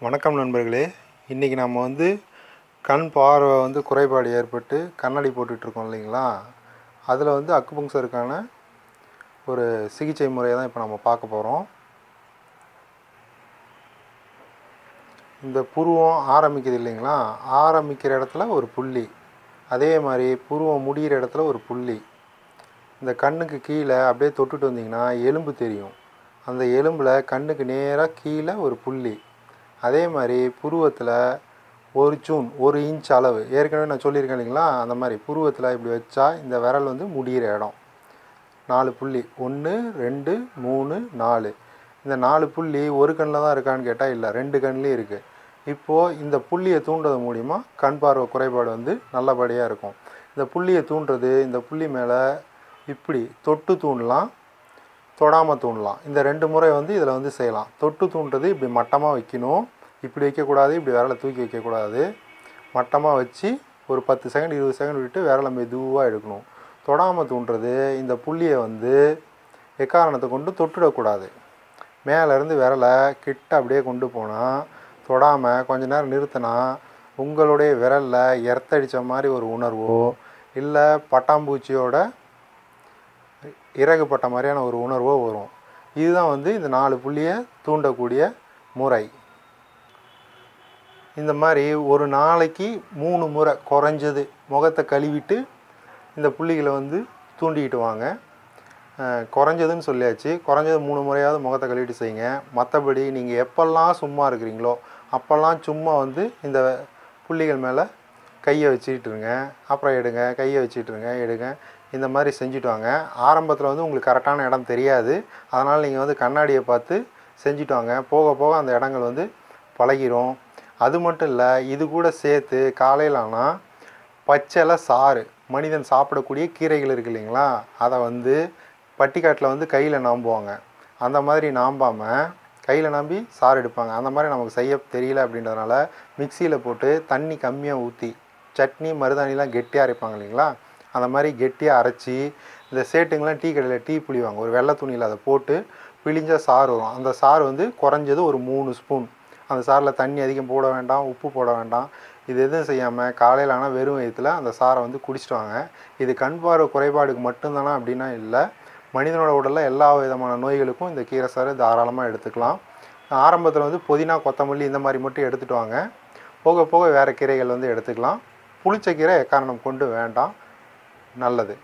வணக்கம் நண்பர்களே. இன்றைக்கி நம்ம கண் பார்வை குறைபாடு ஏற்பட்டு கண்ணாடி போட்டுட்ருக்கோம் இல்லைங்களா, அதில் அக்குபங்க்சருக்கான ஒரு சிகிச்சை முறையை தான் இப்போ நம்ம பார்க்க போகிறோம். இந்த புருவம் ஆரம்பிக்குது இல்லைங்களா, ஆரம்பிக்கிற இடத்துல ஒரு புள்ளி, அதே மாதிரி புருவம் முடிகிற இடத்துல ஒரு புள்ளி, இந்த கண்ணுக்கு கீழே அப்படியே தொட்டுட்டு வந்திங்கன்னா எலும்பு தெரியும். அந்த எலும்பில் கண்ணுக்கு நேராக கீழே ஒரு புள்ளி, அதே மாதிரி புருவத்தில் ஒரு இன்ச் அளவு, ஏற்கனவே நான் சொல்லியிருக்கேன் இல்லைங்களா, அந்த மாதிரி புருவத்தில் இப்படி வச்சா இந்த விரல் முடிகிற இடம் 4 புள்ளி, 1 2 3 4. இந்த 4 புள்ளி ஒரு கண்ணில் தான் இருக்கான்னு கேட்டால் இல்லை, 2 கண்லேயும் இருக்குது. இப்போது இந்த புள்ளியை தூண்டுறது மூலிமா கண் பார்வை குறைபாடு நல்லபடியாக இருக்கும். இந்த புள்ளியை தூண்டுறது, இந்த புள்ளி மேலே இப்படி தொட்டு தூண்டலாம், தொடாமல் தூண்டலாம். இந்த 2 முறை இதில் செய்யலாம். தொட்டு தூண்டுறது இப்படி மட்டமாக வைக்கணும், இப்படி வைக்கக்கூடாது, இப்படி விரலை தூக்கி வைக்கக்கூடாது. மட்டமாக வச்சு ஒரு 10 செகண்ட் 20 செகண்ட் விட்டு விரலை மெதுவாக எடுக்கணும். தொடாமல் தூண்டுறது, இந்த புள்ளியை எக்காரணத்தை கொண்டு தொட்டுடக்கூடாது. மேலேருந்து விரலை கிட்ட அப்படியே கொண்டு போனால், தொடாமல் கொஞ்ச நேரம் நிறுத்தினா உங்களுடைய விரலில் எர்த்தடித்த மாதிரி ஒரு உணர்வோ, இல்லை பட்டாம்பூச்சியோட இறகு பட்ட மாதிரியான ஒரு உணர்வோ வரும். இதுதான் இந்த 4 புள்ளியை தூண்டக்கூடிய முறை. இந்த மாதிரி ஒரு நாளைக்கு 3 முறை குறைஞ்சது முகத்தை கழுவிட்டு இந்த புள்ளிகளை தூண்டிக்கிட்டு வாங்க. குறைஞ்சதுன்னு சொல்லியாச்சு, குறைஞ்சது 3 முறையாவது முகத்தை கழுவிட்டு செய்யுங்க. மற்றபடி நீங்கள் எப்பெல்லாம் சும்மா இருக்கிறீங்களோ அப்போல்லாம் சும்மா இந்த புள்ளிகள் மேலே கையை வச்சுக்கிட்டுருங்க, அப்புறம் எடுங்க, கையை வச்சுக்கிட்டுருங்க, எடுங்க, இந்த மாதிரி செஞ்சுட்டு வாங்க. ஆரம்பத்தில் உங்களுக்கு கரெக்டான இடம் தெரியாது, அதனால் நீங்கள் கண்ணாடியை பார்த்து செஞ்சுட்டு வாங்க. போக போக அந்த இடங்கள் பழகிரும். அது மட்டும் இல்லை, இது கூட சேர்த்து காலையில் ஆனால் பச்சைல சாறு, மனிதன் சாப்பிடக்கூடிய கீரைகள் இருக்குது இல்லைங்களா, அதை பட்டிக்காட்டில் கையில் நாம்புவாங்க. அந்த மாதிரி நாம்பாமல் கையில் நம்பி சாறு எடுப்பாங்க. அந்த மாதிரி நமக்கு செய்ய தெரியல அப்படின்றதுனால மிக்சியில் போட்டு தண்ணி கம்மியாக ஊற்றி, சட்னி மருதாணிலாம் கெட்டியாக அரைப்பாங்க இல்லைங்களா, அந்த மாதிரி கெட்டியாக அரைச்சி, இந்த சேட்டுங்கெலாம் டீ கடையில் டீ புளிவாங்க, ஒரு வெள்ளை துணியில் அதை போட்டு பிழிஞ்ச சாறு வரும். அந்த சாறு குறைஞ்சது ஒரு 3 ஸ்பூன். அந்த சாரில் தண்ணி அதிகம் போட வேண்டாம், உப்பு போட வேண்டாம். இது எதுவும் செய்யாமல் காலையில் ஆனால் வெறும் வயிற்றில் அந்த சாரை குடிச்சிட்டு வாங்க. இது கண் பார்வை குறைபாடுக்கு மட்டும்தானா அப்படின்னா இல்லை, மனிதனோட உடலில் எல்லா விதமான நோய்களுக்கும் இந்த கீரை சாறு தாராளமாக எடுத்துக்கலாம். ஆரம்பத்தில் புதினா கொத்தமல்லி இந்த மாதிரி மட்டும் எடுத்துகிட்டு வாங்க. போக போக வேறு கீரைகள் எடுத்துக்கலாம். புளிச்ச கீரை எக்காரணம் கொண்டு வேண்டாம். நல்லது.